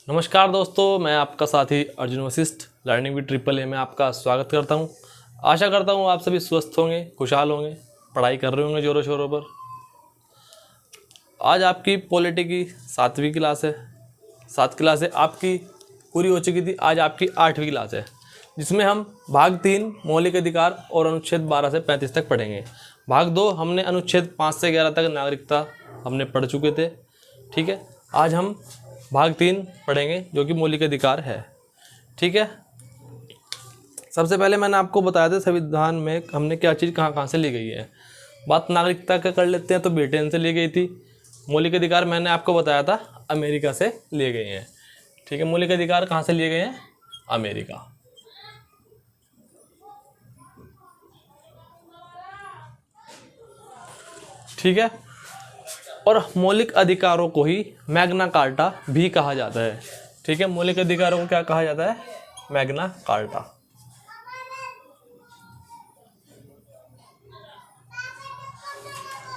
नमस्कार दोस्तों, मैं आपका साथी Arjun Vashishtha learning with triple A में आपका स्वागत करता हूं। आशा करता हूं आप सभी स्वस्थ होंगे, खुशहाल होंगे, पढ़ाई कर रहे होंगे ज़ोरों शोरों पर। आज आपकी पॉलिटी की 7वीं क्लास है। 7 क्लासें आपकी पूरी हो चुकी थी। आज आपकी 8वीं क्लास है, जिसमें हम भाग 3 मौलिक अधिकार और अनुच्छेद 12 से 35 तक पढ़ेंगे। भाग 2 हमने अनुच्छेद 5 से 11 तक नागरिकता हमने पढ़ चुके थे। ठीक है, आज हम भाग 3 पढ़ेंगे जो कि मौलिक अधिकार है। ठीक है, सबसे पहले मैंने आपको बताया था संविधान में हमने क्या चीज़ कहाँ से ली गई है। बात नागरिकता का कर लेते हैं तो ब्रिटेन से ली गई थी। मौलिक अधिकार मैंने आपको बताया था अमेरिका से लिए गए हैं। ठीक है, मौलिक अधिकार कहाँ से लिए गए हैं? अमेरिका। ठीक है, और मौलिक अधिकारों को ही मैग्ना कार्टा भी कहा जाता है। ठीक है, मौलिक अधिकारों को क्या कहा जाता है? Magna carta.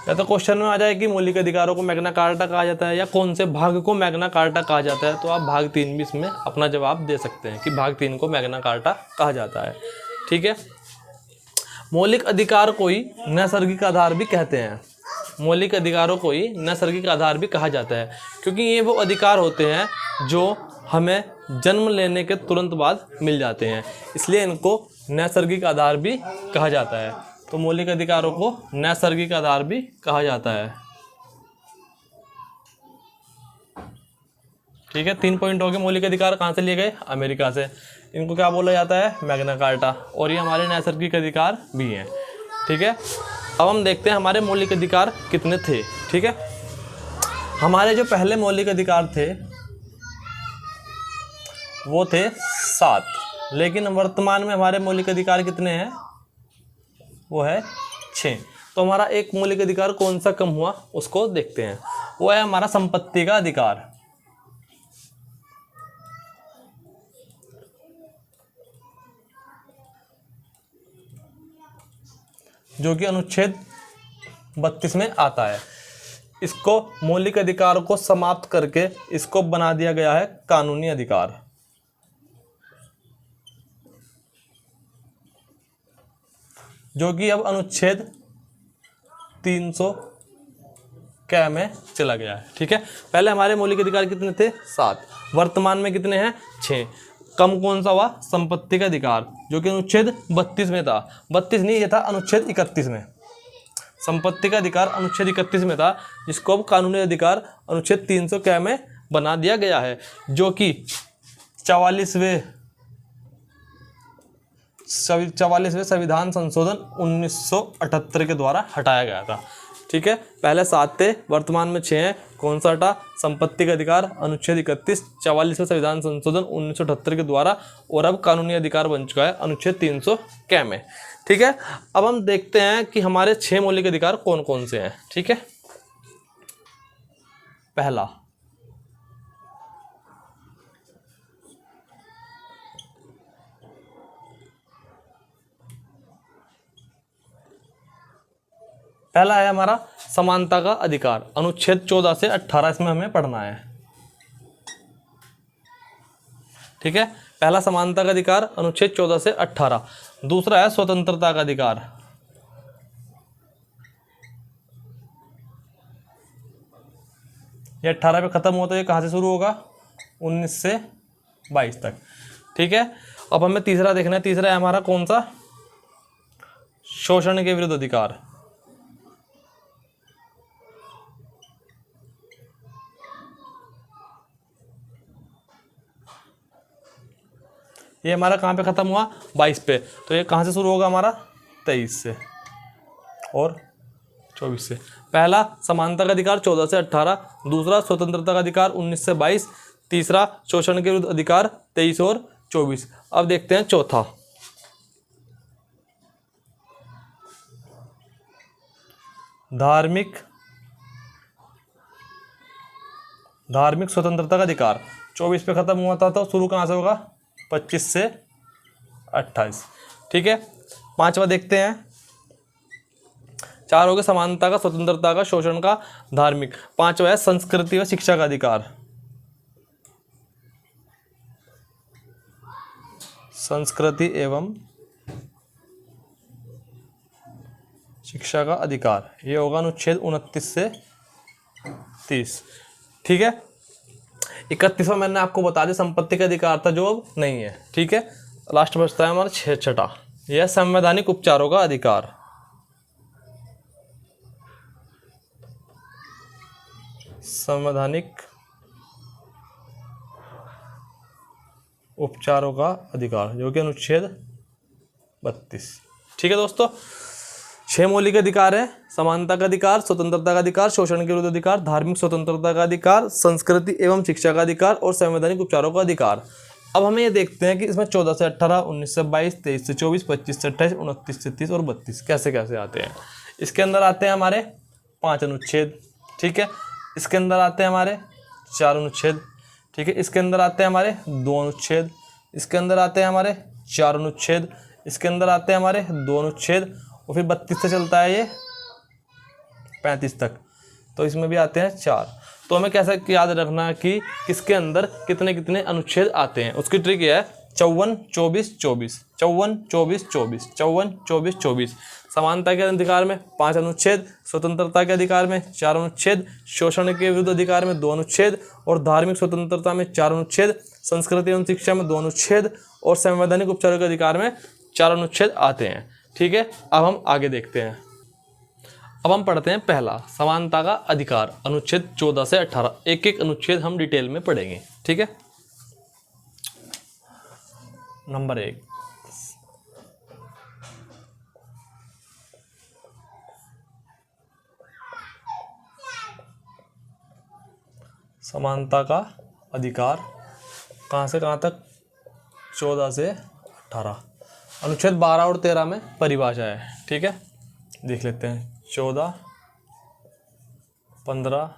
या तो क्वेश्चन में आ जाए कि मौलिक अधिकारों को मैग्ना कार्टा कहा जाता है या कौन से भाग को मैग्ना कार्टा कहा जाता है, तो आप भाग 3 भी इसमें अपना जवाब दे सकते हैं कि भाग 3 को मैग्ना कार्टा कहा जाता है। ठीक है, मौलिक अधिकार को ही नैसर्गिक आधार भी कहते हैं। मौलिक अधिकारों को ही नैसर्गिक आधार भी कहा जाता है, क्योंकि ये वो अधिकार होते हैं जो हमें जन्म लेने के तुरंत बाद मिल जाते हैं, इसलिए इनको नैसर्गिक आधार भी कहा जाता है। तो मौलिक अधिकारों को नैसर्गिक आधार भी कहा जाता है। ठीक है, 3 पॉइंट हो गए। मौलिक अधिकार कहाँ से लिए गए? अमेरिका से। इनको क्या बोला जाता है? Magna carta. और ये हमारे नैसर्गिक अधिकार भी हैं। ठीक है, अब हम देखते हैं हमारे मौलिक अधिकार कितने थे। ठीक है, हमारे जो पहले मौलिक अधिकार थे वो थे 7, लेकिन वर्तमान में हमारे मौलिक अधिकार कितने हैं? वो है 6। तो हमारा एक मौलिक अधिकार कौन सा कम हुआ उसको देखते हैं। वो है हमारा संपत्ति का अधिकार, जो कि अनुच्छेद 32 में आता है। इसको मौलिक अधिकार को समाप्त करके इसको बना दिया गया है कानूनी अधिकार। जो कि अब अनुच्छेद 300 क में चला गया है। ठीक है, पहले हमारे मौलिक अधिकार कितने थे? 7। वर्तमान में कितने हैं? 6। कम कौन सा हुआ? संपत्ति का अधिकार, जो कि अनुच्छेद 32 में था। 32 नहीं, ये था अनुच्छेद 31 में। संपत्ति का अधिकार अनुच्छेद 31 में था, जिसको अब कानूनी अधिकार अनुच्छेद 300 क में बना दिया गया है, जो कि 44वें संविधान संशोधन 1978 के द्वारा हटाया गया था। ठीक है, पहले 7 थे, वर्तमान में 6 हैं। कौन सा हटा? संपत्ति का अधिकार अनुच्छेद 31, 44वें संविधान संशोधन 1978 के द्वारा, और अब कानूनी अधिकार बन चुका है अनुच्छेद 300 क में। ठीक है, अब हम देखते हैं कि हमारे 6 मौलिक अधिकार कौन कौन से हैं। ठीक है, पहला है हमारा समानता का अधिकार, अनुच्छेद 14 से 18 इसमें हमें पढ़ना है। ठीक है, पहला समानता का अधिकार अनुच्छेद 14 से 18। दूसरा है स्वतंत्रता का अधिकार, ये 18 पे खत्म हुआ तो ये कहाँ से शुरू होगा? 19 से 22 तक। ठीक है, अब हमें तीसरा देखना है। तीसरा है हमारा कौन सा? शोषण के विरुद्ध अधिकार। ये हमारा कहाँ पे ख़त्म हुआ? 22 पे। तो ये कहाँ से शुरू होगा हमारा? 23 से और 24 से। पहला समानता का अधिकार 14 से 18, दूसरा स्वतंत्रता का अधिकार 19 से 22, तीसरा शोषण के विरुद्ध अधिकार 23 और 24। अब देखते हैं चौथा, धार्मिक स्वतंत्रता का अधिकार। 24 पे ख़त्म हुआ था, तो शुरू कहाँ से होगा? 25 से 28। ठीक है, पांचवा देखते हैं। 4 हो गए समानता का, स्वतंत्रता का, शोषण का, धार्मिक। 5वां है संस्कृति व शिक्षा का अधिकार। संस्कृति एवं शिक्षा का अधिकार, ये होगा अनुच्छेद 29 से 30। ठीक है। 31वां मैंने आपको बता दिया संपत्ति का अधिकार था जो अब नहीं है। ठीक है। लास्ट बचता है हमारा छठा, यह संवैधानिक उपचारों का अधिकार। संवैधानिक उपचारों का अधिकार जो कि अनुच्छेद 32। ठीक है दोस्तों, 6 मौलिक अधिकार है। समानता का अधिकार, स्वतंत्रता का अधिकार, शोषण के विरुद्ध अधिकार, धार्मिक स्वतंत्रता का अधिकार, संस्कृति एवं शिक्षा का अधिकार और संवैधानिक उपचारों का अधिकार। अब हमें ये देखते हैं कि इसमें 14 से 18, 19 से 22, 23 से 24, 25 से 28, 29 से 30 और 32 कैसे कैसे आते हैं। इसके अंदर आते हैं हमारे 5 अनुच्छेद। ठीक है। इसके अंदर आते हैं हमारे 4 अनुच्छेद। ठीक है। इसके अंदर आते हैं हमारे 2 अनुच्छेद। इसके अंदर आते हैं हमारे 4 अनुच्छेद। इसके अंदर आते हैं हमारे 2 अनुच्छेद और फिर 32 से चलता है ये 35 तक, तो इसमें भी आते हैं 4। तो हमें कैसे याद रखना कि किसके अंदर कितने कितने अनुच्छेद आते हैं। उसकी ट्रिक ये है 54, 24, 24, 54, 24, 24, 54, 24, 24। समानता के अधिकार में 5 अनुच्छेद, स्वतंत्रता के अधिकार में 4 अनुच्छेद, शोषण के विरुद्ध अधिकार में 2 अनुच्छेद और धार्मिक स्वतंत्रता में 4 अनुच्छेद, संस्कृति एवं शिक्षा में 2 अनुच्छेद और संवैधानिक उपचारों के अधिकार में 4 अनुच्छेद आते हैं। ठीक है। अब हम आगे देखते हैं। अब हम पढ़ते हैं पहला, समानता का अधिकार, अनुच्छेद 14 से 18। एक एक अनुच्छेद हम डिटेल में पढ़ेंगे। ठीक है। नंबर 1, समानता का अधिकार कहाँ से कहाँ तक, 14 से 18। अनुच्छेद 12 और 13 में परिभाषा है। ठीक है, देख लेते हैं। 14, 15,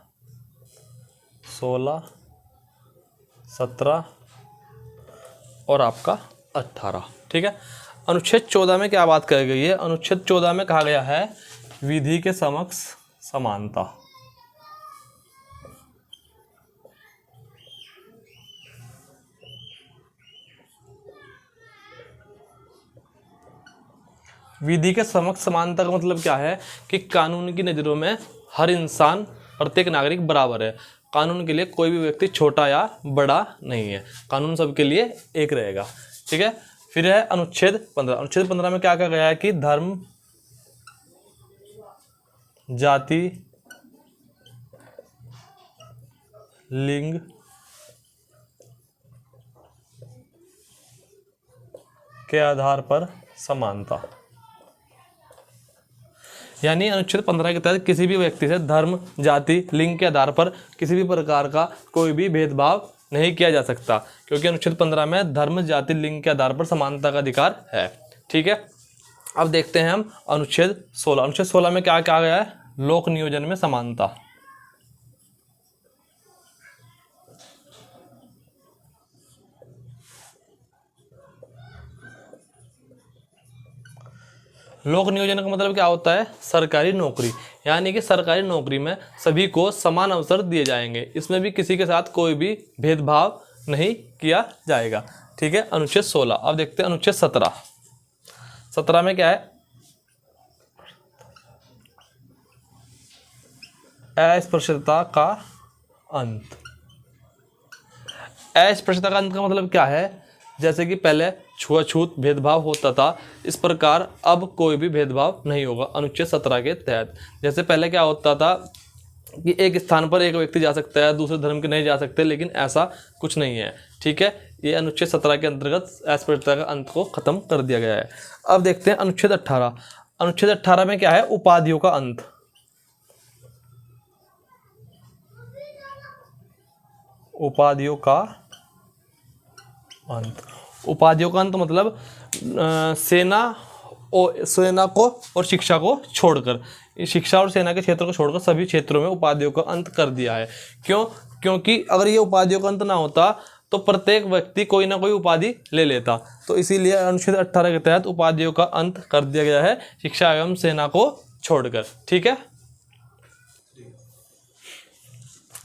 16, 17 और आपका 18। ठीक है। अनुच्छेद 14 में क्या बात कही गई है। अनुच्छेद 14 में कहा गया है विधि के समक्ष समानता। विधि के समक्ष समानता का मतलब क्या है कि कानून की नज़रों में हर इंसान, प्रत्येक नागरिक बराबर है। कानून के लिए कोई भी व्यक्ति छोटा या बड़ा नहीं है, कानून सबके लिए एक रहेगा। ठीक है। फिर है अनुच्छेद 15। अनुच्छेद 15 में क्या कहा गया है कि धर्म, जाति, लिंग, के आधार पर समानता। यानी अनुच्छेद 15 के तहत किसी भी व्यक्ति से धर्म, जाति, लिंग के आधार पर किसी भी प्रकार का कोई भी भेदभाव नहीं किया जा सकता, क्योंकि अनुच्छेद 15 में धर्म, जाति, लिंग के आधार पर समानता का अधिकार है। ठीक है। अब देखते हैं हम अनुच्छेद 16। अनुच्छेद 16 में क्या कहा गया है, लोक नियोजन में समानता। लोक नियोजन का मतलब क्या होता है, सरकारी नौकरी। यानी कि सरकारी नौकरी में सभी को समान अवसर दिए जाएंगे, इसमें भी किसी के साथ कोई भी भेदभाव नहीं किया जाएगा। ठीक है। अनुच्छेद 16। अब देखते हैं अनुच्छेद 17। 17 में क्या है, अस्पृश्यता का अंत। अस्पृश्यता का अंत का मतलब क्या है, जैसे कि पहले छुआछूत भेदभाव होता था, इस प्रकार अब कोई भी भेदभाव नहीं होगा अनुच्छेद 17 के तहत। जैसे पहले क्या होता था कि एक स्थान पर एक व्यक्ति जा सकता है, दूसरे धर्म के नहीं जा सकते, लेकिन ऐसा कुछ नहीं है। ठीक है। ये अनुच्छेद 17 के अंतर्गत अस्पृश्यता का अंत को खत्म कर दिया गया है। अब देखते हैं अनुच्छेद 18। अनुच्छेद 18 में क्या है, उपाधियों का अंत। उपाधियों का अंत। उपाधियों का अंत मतलब सेना को और शिक्षा को छोड़कर, शिक्षा और सेना के क्षेत्र को छोड़कर सभी क्षेत्रों में उपाधियों का अंत कर दिया है। क्यों? क्योंकि अगर ये उपाधियों का अंत ना होता तो प्रत्येक व्यक्ति कोई ना कोई उपाधि ले लेता, तो इसीलिए अनुच्छेद 18 के तहत उपाधियों का अंत कर दिया गया है, शिक्षा एवं सेना को छोड़कर। ठीक है।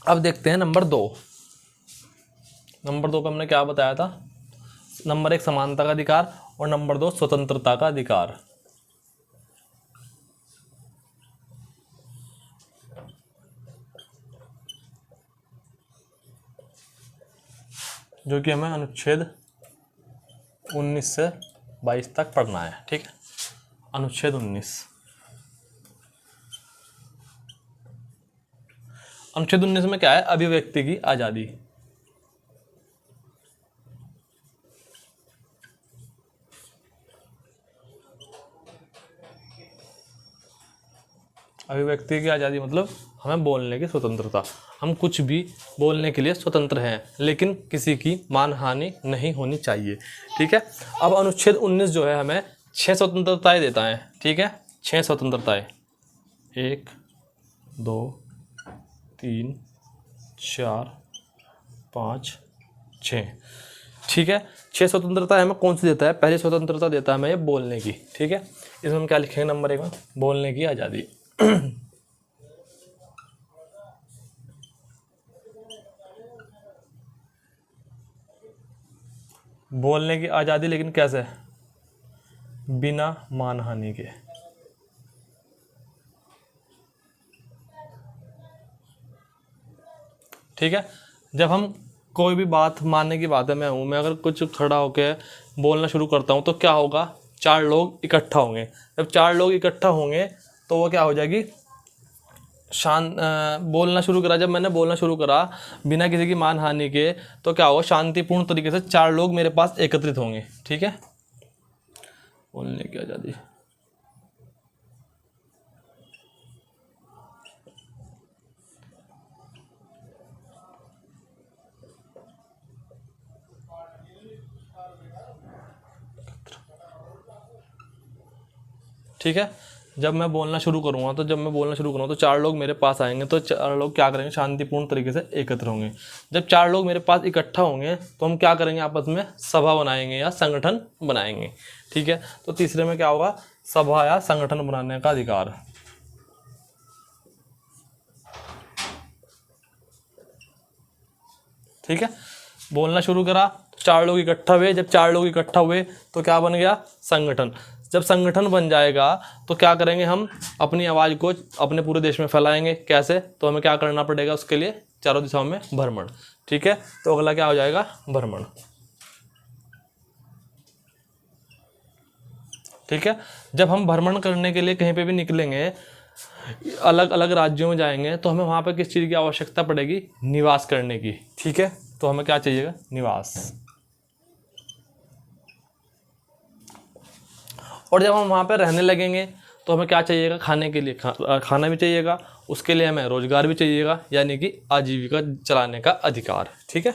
अब देखते हैं नंबर 2। नंबर 2 पे हमने क्या बताया था, नंबर 1 समानता का अधिकार और नंबर 2 स्वतंत्रता का अधिकार। जो कि हमें अनुच्छेद 19 से 22 तक पढ़ना है। ठीक है, अनुच्छेद 19। अनुच्छेद 19 में क्या है? अभिव्यक्ति की आजादी। अभिव्यक्ति की आजादी मतलब हमें बोलने की स्वतंत्रता। हम कुछ भी बोलने के लिए स्वतंत्र हैं, लेकिन किसी की मानहानि नहीं होनी चाहिए। ठीक है, अब अनुच्छेद 19 जो है हमें 6 स्वतंत्रताएं देता है। ठीक है, 6 स्वतंत्रताएं, 1 2 3 4 5 6। ठीक है, 6 स्वतंत्रता हमें कौन सी देता है? पहली स्वतंत्रता देता है हमें ये बोलने की। ठीक है, इसमें हम क्या लिखेंगे? नंबर 1 में बोलने की आज़ादी। बोलने की आज़ादी, लेकिन कैसे? बिना मानहानि के। ठीक है, जब हम कोई भी बात मानने की बात है, मैं अगर कुछ खड़ा होकर बोलना शुरू करता हूँ तो क्या होगा? 4 लोग इकट्ठा होंगे। जब 4 लोग इकट्ठा होंगे तो वो क्या हो जाएगी? बोलना शुरू करा। जब मैंने बोलना शुरू करा बिना किसी की मानहानि के, तो क्या होगा? शांतिपूर्ण तरीके से 4 लोग मेरे पास एकत्रित होंगे। ठीक है, बोलने की आज़ादी। ठीक है, जब मैं बोलना शुरू करूँगा तो 4 लोग मेरे पास आएंगे, तो 4 लोग क्या करेंगे? शांतिपूर्ण तरीके से एकत्र होंगे। जब 4 लोग मेरे पास इकट्ठा होंगे तो हम क्या करेंगे? आपस में सभा बनाएंगे या संगठन बनाएंगे। ठीक है, तो तीसरे में क्या होगा? सभा या संगठन बनाने का अधिकार। ठीक है, बोलना शुरू करा, 4 लोग इकट्ठा हुए। जब 4 लोग इकट्ठा हुए तो क्या बन गया? संगठन। जब संगठन बन जाएगा तो क्या करेंगे? हम अपनी आवाज़ को अपने पूरे देश में फैलाएंगे। कैसे? तो हमें क्या करना पड़ेगा उसके लिए? चारों दिशाओं में भ्रमण। ठीक है, तो अगला क्या हो जाएगा? भ्रमण। ठीक है, जब हम भ्रमण करने के लिए कहीं पे भी निकलेंगे, अलग अलग राज्यों में जाएंगे, तो हमें वहाँ पे किस चीज़ की आवश्यकता पड़ेगी? निवास करने की। ठीक है, तो हमें क्या चाहिएगा? निवास। और जब हम वहाँ पे रहने लगेंगे तो हमें क्या चाहिएगा? खाने के लिए खाना भी चाहिएगा, उसके लिए हमें रोजगार भी चाहिएगा, यानी कि आजीविका चलाने का अधिकार। ठीक है,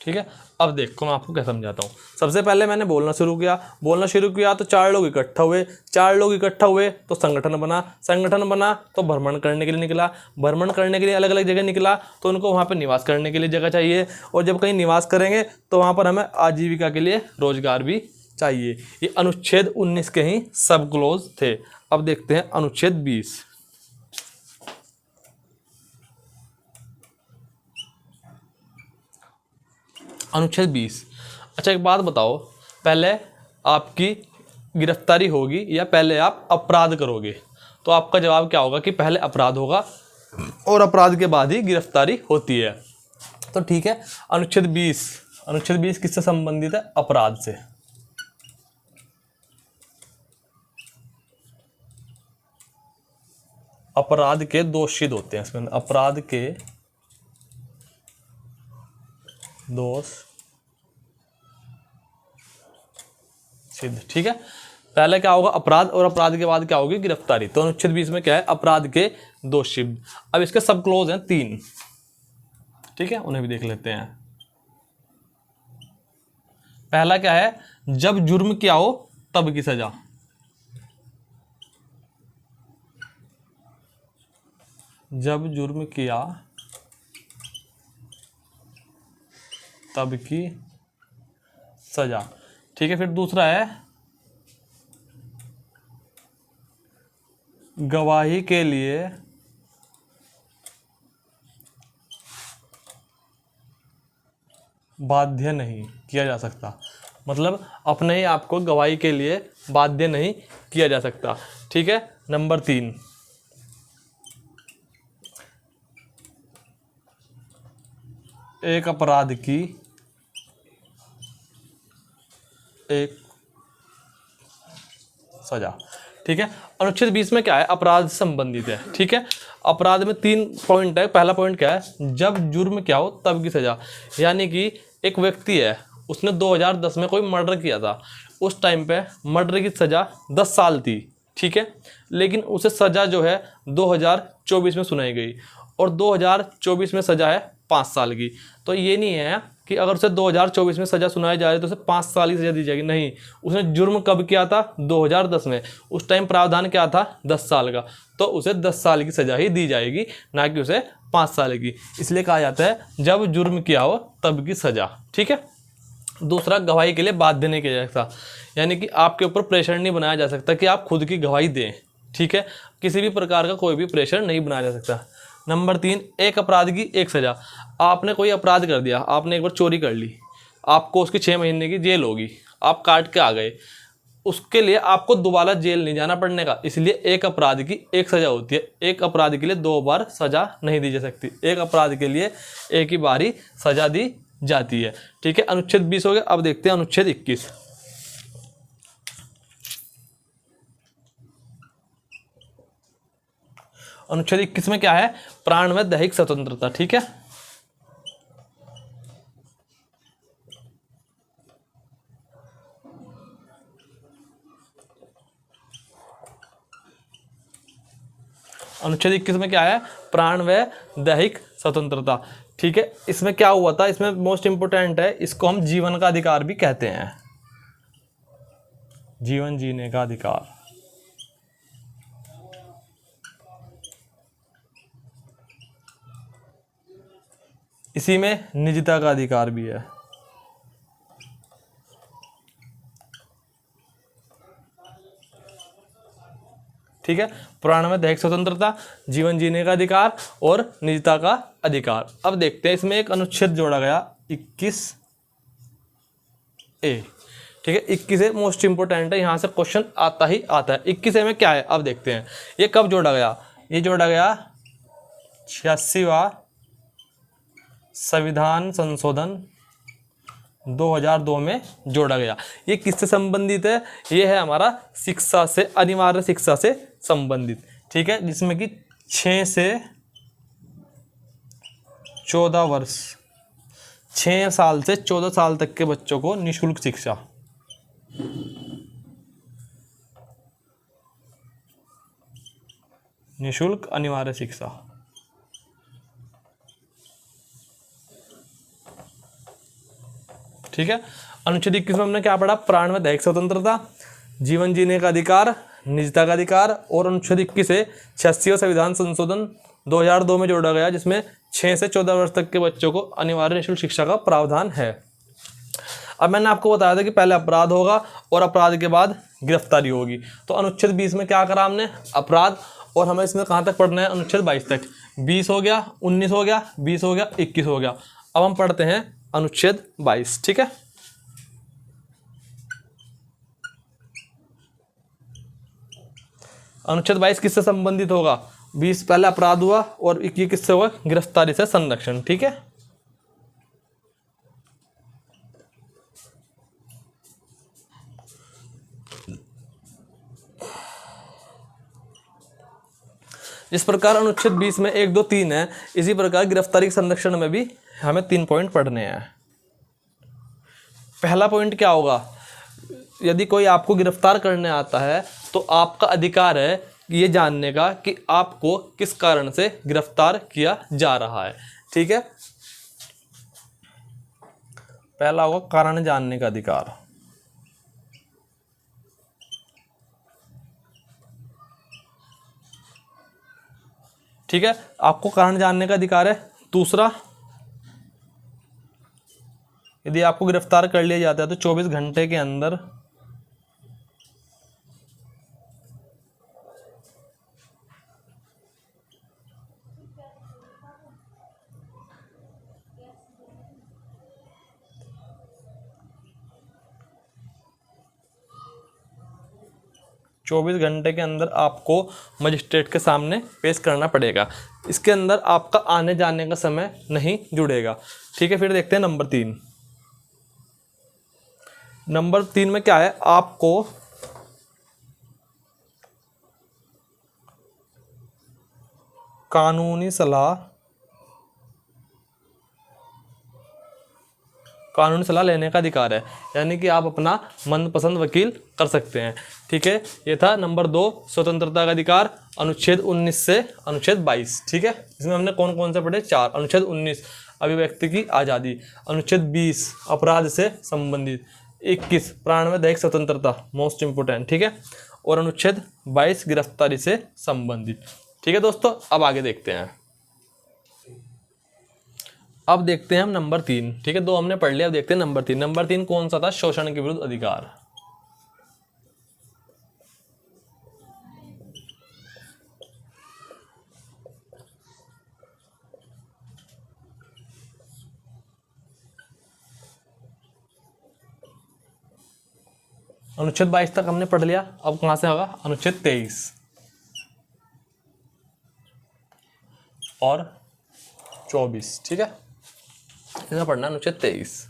ठीक है, अब देखो मैं आपको क्या समझाता हूँ। सबसे पहले मैंने बोलना शुरू किया तो 4 लोग इकट्ठा हुए। 4 लोग इकट्ठा हुए तो संगठन बना तो भ्रमण करने के लिए निकला। भ्रमण करने के लिए अलग अलग जगह निकला, तो उनको वहाँ पर निवास करने के लिए जगह चाहिए, और जब कहीं निवास करेंगे तो वहाँ पर हमें आजीविका के लिए रोजगार भी चाहिए। ये अनुच्छेद 19 के ही सब क्लोज थे। अब देखते हैं अनुच्छेद 20। अनुच्छेद 20। अच्छा, एक बात बताओ, पहले आपकी गिरफ्तारी होगी या पहले आप अपराध करोगे? तो आपका जवाब क्या होगा? कि पहले अपराध होगा और अपराध के बाद ही गिरफ्तारी होती है। तो ठीक है, अनुच्छेद 20 किससे संबंधित है? अपराध से। अपराध के दोष सिद्ध होते हैं इसमें, अपराध के दोष सिद्ध। ठीक है, पहले क्या होगा? अपराध, और अपराध के बाद क्या होगी? गिरफ्तारी। तो अनुच्छेद 20 में क्या है? अपराध के दोष सिद्ध। अब इसके सब क्लोज हैं 3। ठीक है, उन्हें भी देख लेते हैं। पहला क्या है? जब जुर्म किया हो तब की सजा। जब जुर्म किया तब की सजा। ठीक है, फिर दूसरा है गवाही के लिए बाध्य नहीं किया जा सकता, मतलब अपने ही आप को गवाही के लिए बाध्य नहीं किया जा सकता। ठीक है। नंबर 3, एक अपराध की एक सजा। ठीक है। अनुच्छेद 20 में क्या है, अपराध से संबंधित है। ठीक है। अपराध में 3 पॉइंट है। पहला पॉइंट क्या है, जब जुर्म क्या हो तब की सजा, यानी कि एक व्यक्ति है, उसने 2010 में कोई मर्डर किया था, उस टाइम पे मर्डर की सजा 10 साल थी। ठीक है। लेकिन उसे सजा जो है 2024 में सुनाई गई, और 2024 में सजा है 5 साल की। तो ये नहीं है कि अगर उसे 2024 में सजा सुनाई जा रही है तो उसे 5 साल की सजा दी जाएगी, नहीं। उसने जुर्म कब किया था, 2010 में, उस टाइम प्रावधान क्या था, 10 साल का, तो उसे 10 साल की सजा ही दी जाएगी, ना कि उसे 5 साल की। इसलिए कहा जाता है जब जुर्म किया हो तब की सजा। ठीक है। दूसरा, गवाही के लिए बाध्य नहीं किया जा सकता, यानी कि आपके ऊपर प्रेशर नहीं बनाया जा सकता कि आप खुद की गवाही दें। ठीक है। किसी भी प्रकार का कोई भी प्रेशर नहीं बनाया जा सकता। नंबर 3, एक अपराध की एक सजा। आपने कोई अपराध कर दिया, आपने एक बार चोरी कर ली, आपको उसकी 6 महीने की जेल होगी, आप काट के आ गए, उसके लिए आपको दोबारा जेल नहीं जाना पड़ने का। इसलिए एक अपराध की एक सजा होती है, एक अपराध के लिए 2 बार सजा नहीं दी जा सकती, एक अपराध के लिए एक ही बार ही सजा दी जाती है। ठीक है। अनुच्छेद 20 हो गया। अब देखते हैं अनुच्छेद 21। अनुच्छेद 21 में क्या है, प्राण व दैहिक स्वतंत्रता। ठीक है। अनुच्छेद 21 में क्या है, प्राण व दैहिक स्वतंत्रता। ठीक है। इसमें क्या हुआ था, इसमें मोस्ट इंपोर्टेंट है, इसको हम जीवन का अधिकार भी कहते हैं, जीवन जीने का अधिकार। इसी में निजता का अधिकार भी है। ठीक है। प्राण में दैहिक स्वतंत्रता, जीवन जीने का अधिकार और निजता का अधिकार। अब देखते हैं, इसमें एक अनुच्छेद जोड़ा गया 21A। ठीक है। 21A मोस्ट इंपोर्टेंट है, यहां से क्वेश्चन आता ही आता है। 21A में क्या है, अब देखते हैं। ये कब जोड़ा गया, ये जोड़ा गया 86वां संविधान संशोधन 2002 में जोड़ा गया। ये किससे संबंधित है, ये है हमारा शिक्षा से, अनिवार्य शिक्षा से संबंधित। ठीक है। जिसमें कि 6 से 14 वर्ष, 6 साल से 14 साल तक के बच्चों को निःशुल्क शिक्षा, निःशुल्क अनिवार्य शिक्षा। ठीक है। अनुच्छेद 21 में हमने क्या पढ़ा, प्राण में दैहिक स्वतंत्रता, जीवन जीने का अधिकार, निजता का अधिकार, और अनुच्छेद 21 से 86वां संविधान संशोधन 2002 में जोड़ा गया, जिसमें 6 से 14 वर्ष तक के बच्चों को अनिवार्य निःशुल्क शिक्षा का प्रावधान है। अब मैंने आपको बताया था कि पहले अपराध होगा और अपराध के बाद गिरफ्तारी होगी। तो अनुच्छेद 20 में क्या करा हमने, अपराध, और हमें इसमें कहाँ तक पढ़ना है, अनुच्छेद 22 तक। 20 हो गया, 19 हो गया, 20 हो गया, 21 हो गया। अब हम पढ़ते हैं अनुच्छेद 22। ठीक है। अनुच्छेद 22 किससे संबंधित होगा, 20 पहले अपराध हुआ और 21 किससे हुआ, गिरफ्तारी से संरक्षण। ठीक है। जिस प्रकार अनुच्छेद 20 में 1, 2, 3 है, इसी प्रकार गिरफ्तारी के संरक्षण में भी हमें 3 पॉइंट पढ़ने हैं। पहला पॉइंट क्या होगा, यदि कोई आपको गिरफ्तार करने आता है तो आपका अधिकार है ये जानने का कि आपको किस कारण से गिरफ्तार किया जा रहा है। ठीक है। पहला होगा कारण जानने का अधिकार। ठीक है। आपको कारण जानने का अधिकार है। दूसरा, यदि आपको गिरफ्तार कर लिया जाता है तो 24 घंटे के अंदर 24 घंटे के अंदर आपको मजिस्ट्रेट के सामने पेश करना पड़ेगा। इसके अंदर आपका आने जाने का समय नहीं जुड़ेगा। ठीक है, फिर देखते हैं नंबर 3। नंबर 3 में क्या है, आपको कानूनी सलाह लेने का अधिकार है, यानी कि आप अपना मनपसंद वकील कर सकते हैं। ठीक है, ये था नंबर 2 स्वतंत्रता का अधिकार, अनुच्छेद 19 से अनुच्छेद 22। ठीक है, इसमें हमने कौन कौन से पढ़े, 4। अनुच्छेद 19 अभिव्यक्ति की आज़ादी, अनुच्छेद 20 अपराध से संबंधित, 21 प्राण में दैहिक स्वतंत्रता मोस्ट इंपोर्टेंट। ठीक है, और अनुच्छेद 22 गिरफ्तारी से संबंधित। ठीक है दोस्तों, अब आगे देखते हैं। अब देखते हैं हम नंबर 3। ठीक है, 2 हमने पढ़ लिया, अब देखते हैं नंबर 3। नंबर 3 कौन सा था, शोषण के विरुद्ध अधिकार। अनुच्छेद 22 तक हमने पढ़ लिया, अब कहां से होगा, अनुच्छेद 23 और 24। ठीक है, इसमें पढ़ना अनुच्छेद 23।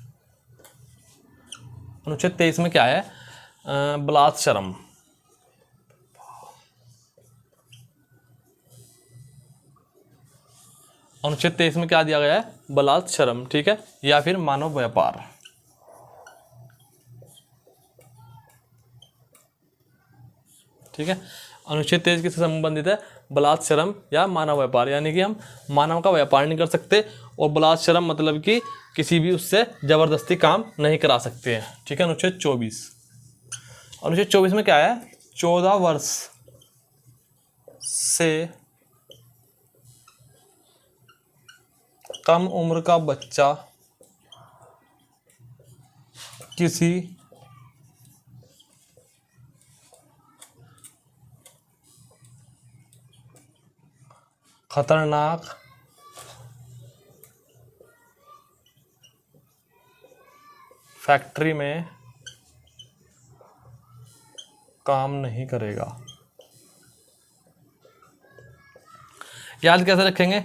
अनुच्छेद 23 में क्या है, बलात्श्रम। अनुच्छेद 23 में क्या दिया गया है, बलात्श्रम। ठीक है, या फिर मानव व्यापार। ठीक है, अनुच्छेद 23 किससे संबंधित है, बलात्श्रम या मानव व्यापार, यानी कि हम मानव का व्यापार नहीं कर सकते, और बलात्श्रम मतलब कि किसी भी उससे जबरदस्ती काम नहीं करा सकते हैं। ठीक है, अनुच्छेद 24। अनुच्छेद 24 में क्या है, 14 वर्ष से कम उम्र का बच्चा किसी खतरनाक फैक्ट्री में काम नहीं करेगा। याद कैसे रखेंगे,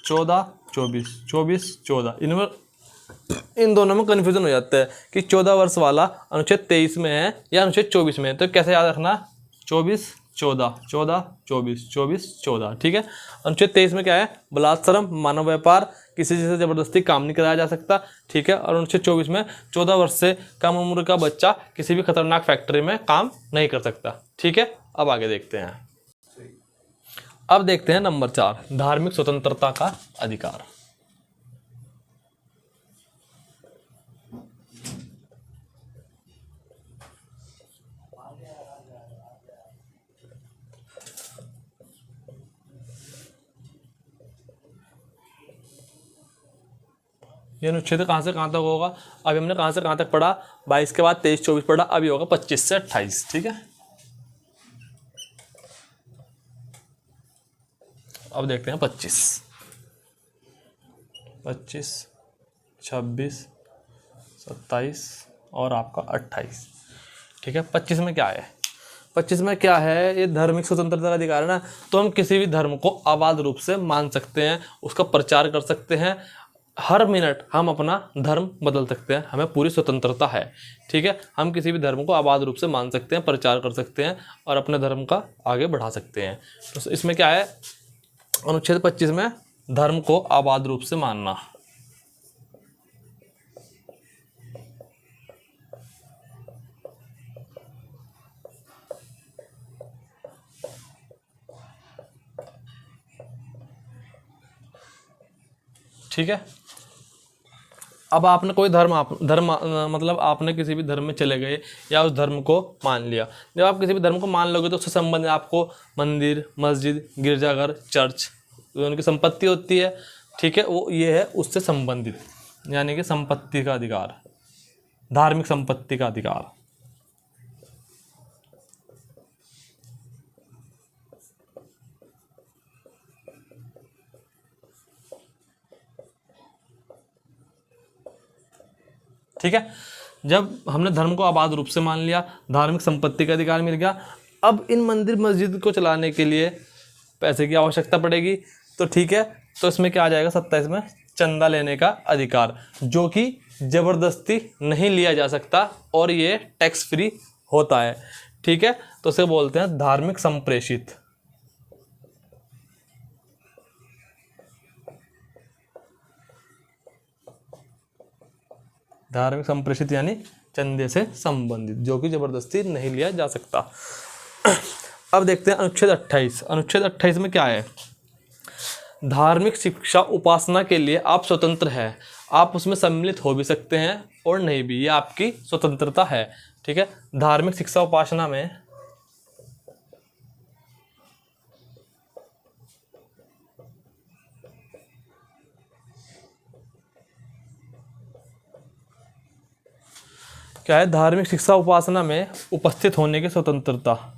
14 24 24 14, इन दोनों में कन्फ्यूजन हो जाता है कि 14 वर्ष वाला अनुच्छेद 23 में है या अनुच्छेद 24 में है, तो कैसे याद रखना, 24 14 14 24 24 14। ठीक है, अनुच्छेद 23 में क्या है, बलात्श्रम मानव व्यापार, किसी से जबरदस्ती काम नहीं कराया जा सकता। ठीक है, और अनुच्छेद 24 में 14 वर्ष से कम उम्र का बच्चा किसी भी खतरनाक फैक्ट्री में काम नहीं कर सकता। ठीक है, अब आगे देखते हैं। अब देखते हैं नंबर 4, धार्मिक स्वतंत्रता का अधिकार। ये अनुच्छेद कहाँ से कहाँ तक होगा, अभी हमने कहाँ से कहाँ तक पढ़ा, 22 के बाद 23 24 पढ़ा, अभी होगा 25 से 28। ठीक है, अब देखते हैं 25 26 26 27 और आपका 28। ठीक है, 25 में क्या है, 25 में क्या है, ये धार्मिक स्वतंत्रता का अधिकार है ना, तो हम किसी भी धर्म को अबाध रूप से मान सकते हैं, उसका प्रचार कर सकते हैं, हर मिनट हम अपना धर्म बदल सकते हैं, हमें पूरी स्वतंत्रता है। ठीक है, हम किसी भी धर्म को आबाद रूप से मान सकते हैं, प्रचार कर सकते हैं और अपने धर्म का आगे बढ़ा सकते हैं। तो इसमें क्या है, अनुच्छेद 25 में धर्म को आबाद रूप से मानना। ठीक है, अब आपने कोई मतलब आपने किसी भी धर्म में चले गए या उस धर्म को मान लिया। जब आप किसी भी धर्म को मान लोगे तो उससे संबंधित आपको मंदिर, मस्जिद, गिरजाघर, चर्च, जो उनकी संपत्ति होती है, ठीक है, वो ये है उससे संबंधित, यानी कि संपत्ति का अधिकार, धार्मिक संपत्ति का अधिकार। ठीक है, जब हमने धर्म को आबाद रूप से मान लिया, धार्मिक संपत्ति का अधिकार मिल गया, अब इन मंदिर मस्जिद को चलाने के लिए पैसे की आवश्यकता पड़ेगी, तो ठीक है, तो इसमें क्या आ जाएगा 27 में चंदा लेने का अधिकार, जो कि ज़बरदस्ती नहीं लिया जा सकता और ये टैक्स फ्री होता है। ठीक है, तो इसे बोलते हैं धार्मिक संप्रेषित। धार्मिक संप्रेषित यानी चंदे से संबंधित, जो कि ज़बरदस्ती नहीं लिया जा सकता। अब देखते हैं अनुच्छेद 28। अनुच्छेद 28 में क्या है? धार्मिक शिक्षा उपासना के लिए आप स्वतंत्र हैं, आप उसमें सम्मिलित हो भी सकते हैं और नहीं भी, ये आपकी स्वतंत्रता है। ठीक है, धार्मिक शिक्षा उपासना में क्या है? धार्मिक शिक्षा उपासना में उपस्थित होने की स्वतंत्रता।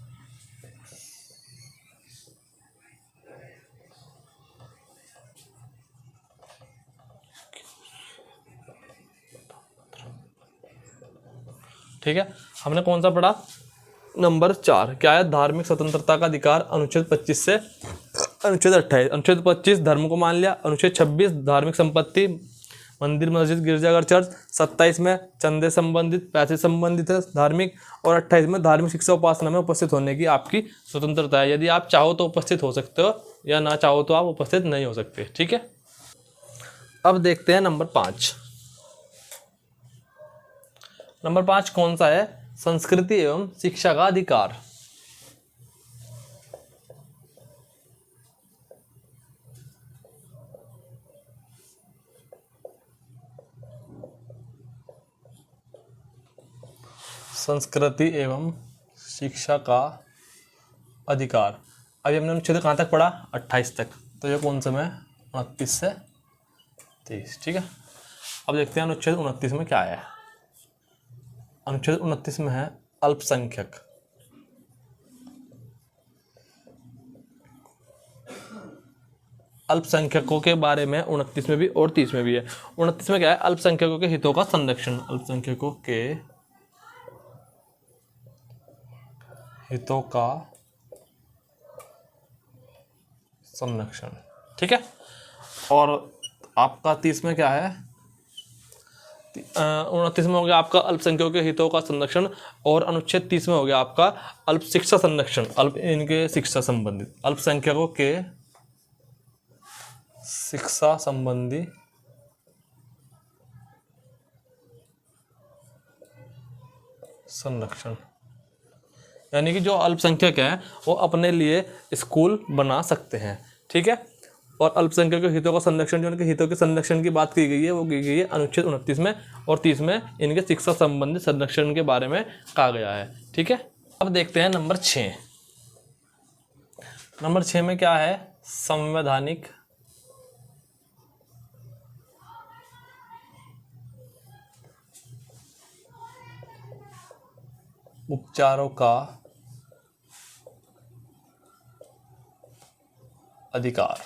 ठीक है, हमने कौन सा पढ़ा? नंबर 4 क्या है? धार्मिक स्वतंत्रता का अधिकार अनुच्छेद 25 से अनुच्छेद 28। अनुच्छेद 25 धर्म को मान लिया। अनुच्छेद 26 धार्मिक संपत्ति, मंदिर मस्जिद गिरजाघर चर्च। 27 में चंदे संबंधित, पैसे संबंधित है धार्मिक। और 28 में धार्मिक शिक्षा उपासना में उपस्थित होने की आपकी स्वतंत्रता है। यदि आप चाहो तो उपस्थित हो सकते हो, या ना चाहो तो आप उपस्थित नहीं हो सकते। ठीक है, अब देखते हैं नंबर 5। नंबर 5 कौन सा है? संस्कृति एवं शिक्षा का अधिकार। संस्कृति एवं शिक्षा का अधिकार। अभी हमने अनुच्छेद कहाँ तक पढ़ा? 28 तक। तो ये कौन सा में? 29 से 30। ठीक है, अब देखते हैं अनुच्छेद 29 में क्या है। अनुच्छेद 29 में है अल्पसंख्यक। अल्पसंख्यकों के बारे में 29 में भी और 30 में भी है। 29 में क्या है? अल्पसंख्यकों के हितों का संरक्षण। अल्पसंख्यकों के हितों का संरक्षण। ठीक है, और आपका 30 में क्या है? 29 में हो गया आपका अल्पसंख्यकों के हितों का संरक्षण, और अनुच्छेद 30 में हो गया आपका अल्प शिक्षा संरक्षण, अल्प इनके शिक्षा संबंधित, अल्पसंख्यकों के शिक्षा संबंधी संरक्षण। यानी कि जो अल्पसंख्यक हैं वो अपने लिए स्कूल बना सकते हैं। ठीक है, और अल्पसंख्यक के हितों का संरक्षण, जो उनके हितों के संरक्षण की बात की गई है वो की गई है अनुच्छेद 29 में, और 30 में इनके शिक्षा संबंधी संरक्षण के बारे में कहा गया है। ठीक है, अब देखते हैं नंबर 6। नंबर 6 में क्या है? संवैधानिक उपचारों का अधिकार।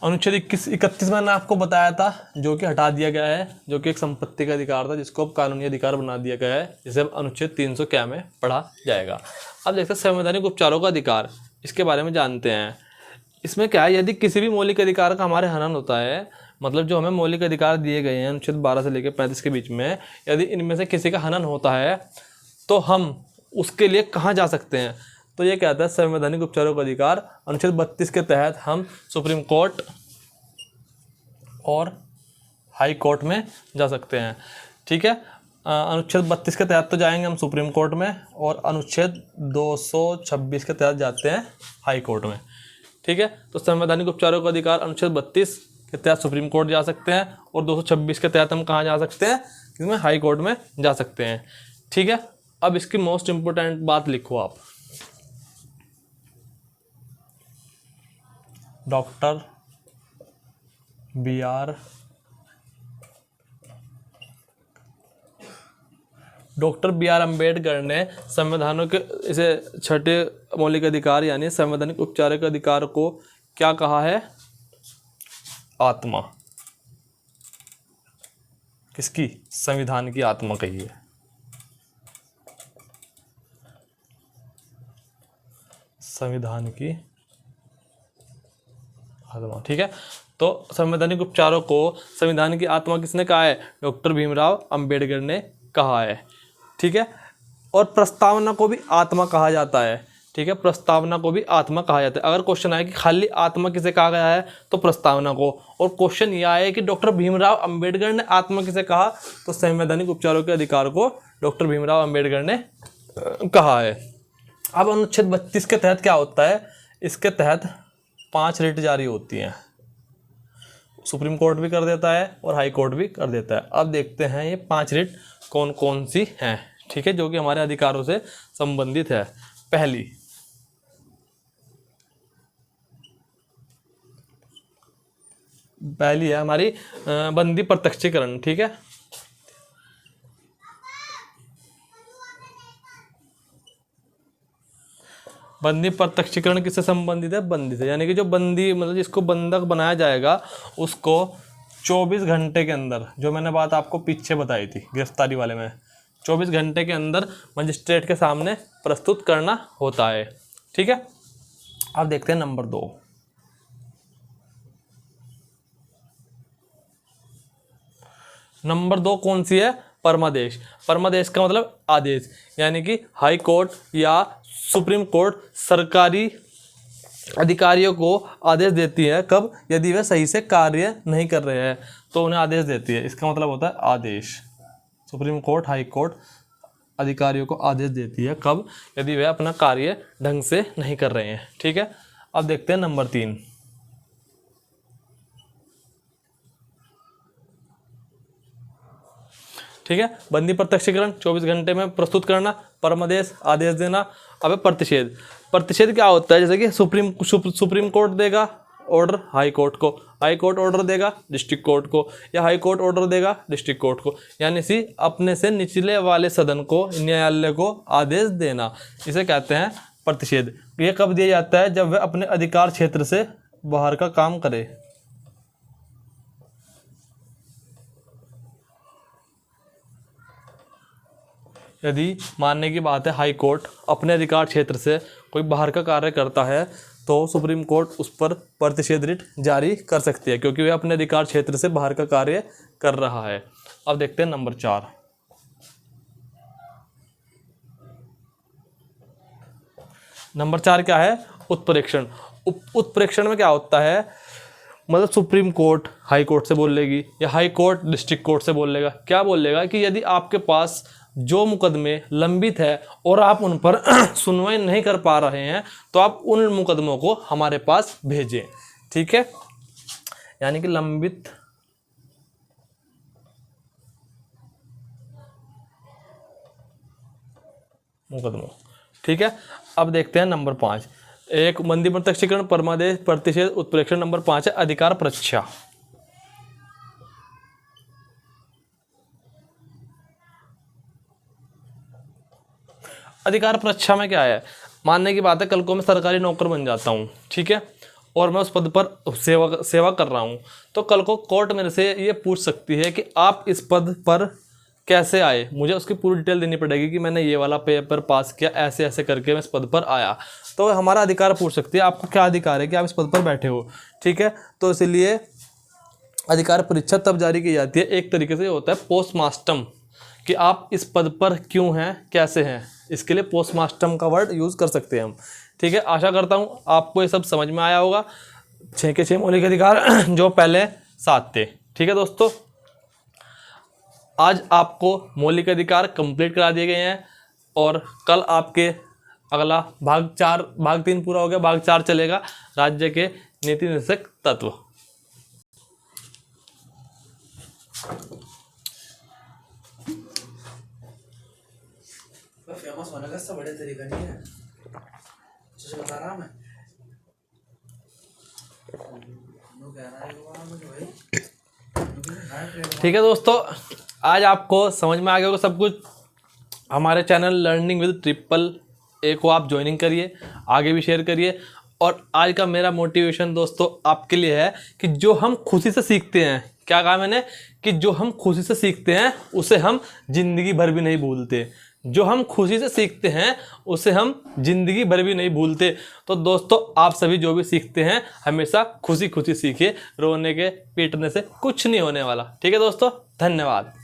अनुच्छेद 31 मैंने आपको बताया था, जो कि हटा दिया गया है, जो कि एक संपत्ति का अधिकार था जिसको अब कानूनी अधिकार बना दिया गया है, जिसे अब अनुच्छेद 300 क्या में पढ़ा जाएगा। अब देखते हैं संवैधानिक उपचारों का अधिकार, इसके बारे में जानते हैं। इसमें क्या है? यदि किसी भी मौलिक अधिकार का हमारे हनन होता है, मतलब जो हमें मौलिक अधिकार दिए गए हैं अनुच्छेद 12 से लेकर 35 के बीच में, यदि इनमें से किसी का हनन होता है तो हम उसके लिए कहाँ जा सकते हैं? तो ये कहता है संवैधानिक उपचारों का अधिकार। अनुच्छेद 32 के तहत हम सुप्रीम कोर्ट और हाई कोर्ट में जा सकते हैं। ठीक है, अनुच्छेद 32 के तहत तो जाएंगे हम सुप्रीम कोर्ट में, और अनुच्छेद 226 के तहत जाते हैं हाई कोर्ट में। ठीक है, तो संवैधानिक उपचारों का अधिकार अनुच्छेद 32 के तहत सुप्रीम कोर्ट जा सकते हैं, और 226 के तहत हम कहाँ जा सकते हैं? इसमें हाई कोर्ट में जा सकते हैं। ठीक है, अब इसकी मोस्ट इंपोर्टेंट बात लिखो आप। डॉक्टर बी आर अम्बेडकर ने संविधानों के इसे छठे मौलिक अधिकार यानी संवैधानिक उपचार के अधिकार को क्या कहा है? आत्मा। किसकी? संविधान की आत्मा कही है। संविधान की आत्मा। ठीक है, तो संवैधानिक उपचारों को संविधान की आत्मा किसने कहा है? डॉक्टर भीमराव अंबेडकर ने कहा है। ठीक है, और प्रस्तावना को भी आत्मा कहा जाता है। ठीक है, प्रस्तावना को भी आत्मा कहा जाता है। अगर क्वेश्चन आए कि खाली आत्मा किसे कहा गया है, तो प्रस्तावना को। और क्वेश्चन यह आए कि डॉक्टर भीमराव अंबेडकर ने आत्मा किसे कहा, तो संवैधानिक उपचारों के अधिकार को डॉक्टर भीमराव अंबेडकर ने कहा है। अब अनुच्छेद 32 के तहत क्या होता है? इसके तहत 5 रिट जारी होती हैं। सुप्रीम कोर्ट भी कर देता है और हाई कोर्ट भी कर देता है। अब देखते हैं ये 5 रिट कौन कौन सी हैं। ठीक है, जो कि हमारे अधिकारों से संबंधित है। पहली है हमारी बंदी प्रत्यक्षीकरण। ठीक है, बंदी प्रत्यक्षीकरण किससे संबंधित है? बंदी से, यानी कि जो बंदी मतलब जिसको बंधक बनाया जाएगा उसको 24 घंटे के अंदर, जो मैंने बात आपको पीछे बताई थी गिरफ्तारी वाले में, 24 घंटे के अंदर मजिस्ट्रेट के सामने प्रस्तुत करना होता है। ठीक है, अब देखते हैं नंबर 2। नंबर 2 कौन सी है? परमादेश। परमादेश का मतलब आदेश, यानी कि हाई कोर्ट या सुप्रीम कोर्ट सरकारी अधिकारियों को आदेश देती है। कब? यदि वे सही से कार्य नहीं कर रहे हैं तो उन्हें आदेश देती है। इसका मतलब होता है आदेश। सुप्रीम कोर्ट, हाई कोर्ट अधिकारियों को आदेश देती है। कब? यदि वे अपना कार्य ढंग से नहीं कर रहे हैं। ठीक है, अब देखते हैं नंबर 3। ठीक है, बंदी प्रत्यक्षीकरण 24 घंटे में प्रस्तुत करना, परमादेश आदेश देना। अब प्रतिषेध। प्रतिषेध क्या होता है? जैसे कि सुप्रीम कोर्ट देगा ऑर्डर हाई कोर्ट को, हाई कोर्ट ऑर्डर देगा डिस्ट्रिक्ट कोर्ट को, या हाई कोर्ट ऑर्डर देगा डिस्ट्रिक्ट कोर्ट को, यानी सी अपने से निचले वाले सदन को, न्यायालय को आदेश देना, इसे कहते हैं प्रतिषेध। ये कब दिया जाता है? जब वह अपने अधिकार क्षेत्र से बाहर का काम करे। यदि मानने की बात है हाई कोर्ट अपने अधिकार क्षेत्र से कोई बाहर का कार्य करता है तो सुप्रीम कोर्ट उस पर प्रतिषेध रिट जारी कर सकती है, क्योंकि वह अपने अधिकार क्षेत्र से बाहर का कार्य कर रहा है। अब देखते हैं नंबर 4। नंबर 4 क्या है? उत्प्रेक्षण। उत्प्रेक्षण में क्या होता है? मतलब सुप्रीम कोर्ट हाई कोर्ट से बोल लेगी या हाई कोर्ट डिस्ट्रिक्ट कोर्ट से बोल लेगा। क्या बोल लेगा कि यदि आपके पास जो मुकदमे लंबित है और आप उन पर सुनवाई नहीं कर पा रहे हैं तो आप उन मुकदमों को हमारे पास भेजें। ठीक है, यानी कि लंबित मुकदमों। ठीक है, अब देखते हैं नंबर 5। एक बंदी प्रत्यक्षीकरण, परमादेश, प्रतिषेध, उत्प्रेक्षण। नंबर 5 है अधिकार परीक्षा। अधिकार परीक्षा में क्या है? मानने की बात है कल को मैं सरकारी नौकर बन जाता हूँ, ठीक है, और मैं उस पद पर सेवा कर रहा हूँ, तो कल को कोर्ट मेरे से ये पूछ सकती है कि आप इस पद पर कैसे आए। मुझे उसकी पूरी डिटेल देनी पड़ेगी कि मैंने ये वाला पेपर पास किया, ऐसे ऐसे करके मैं इस पद पर आया। तो हमारा अधिकार पूछ सकती है आपको क्या अधिकार है कि आप इस पद पर बैठे हो। ठीक है, तो इसलिए अधिकार परीक्षा तब जारी की जाती है, एक तरीके से होता है पोस्टमार्टम, कि आप इस पद पर क्यों हैं, कैसे हैं, इसके लिए पोस्टमार्टम का वर्ड यूज़ कर सकते हैं हम। ठीक है, आशा करता हूँ आपको ये सब समझ में आया होगा। 6 के 6 मौलिक अधिकार जो पहले 7 थे। ठीक है दोस्तों, आज आपको मौलिक अधिकार कंप्लीट करा दिए गए हैं और कल आपके अगला भाग 3 पूरा हो गया, भाग 4 चलेगा, राज्य के नीति निर्देशक तत्व। फेमस होने का सब बड़े तरीका नहीं है, बता रहा मैं। ठीक है दोस्तों, आज आपको समझ में आ गया होगा सब कुछ। हमारे चैनल लर्निंग विद AAA को आप ज्वाइनिंग करिए, आगे भी शेयर करिए। और आज का मेरा मोटिवेशन दोस्तों आपके लिए है कि जो हम खुशी से सीखते हैं, क्या कहा मैंने, कि जो हम खुशी से सीखते हैं उसे हम जिंदगी भर भी नहीं भूलते। जो हम खुशी से सीखते हैं उसे हम जिंदगी भर भी नहीं भूलते। तो दोस्तों आप सभी जो भी सीखते हैं हमेशा खुशी खुशी सीखिए, रोने के पीटने से कुछ नहीं होने वाला। ठीक है दोस्तों, धन्यवाद।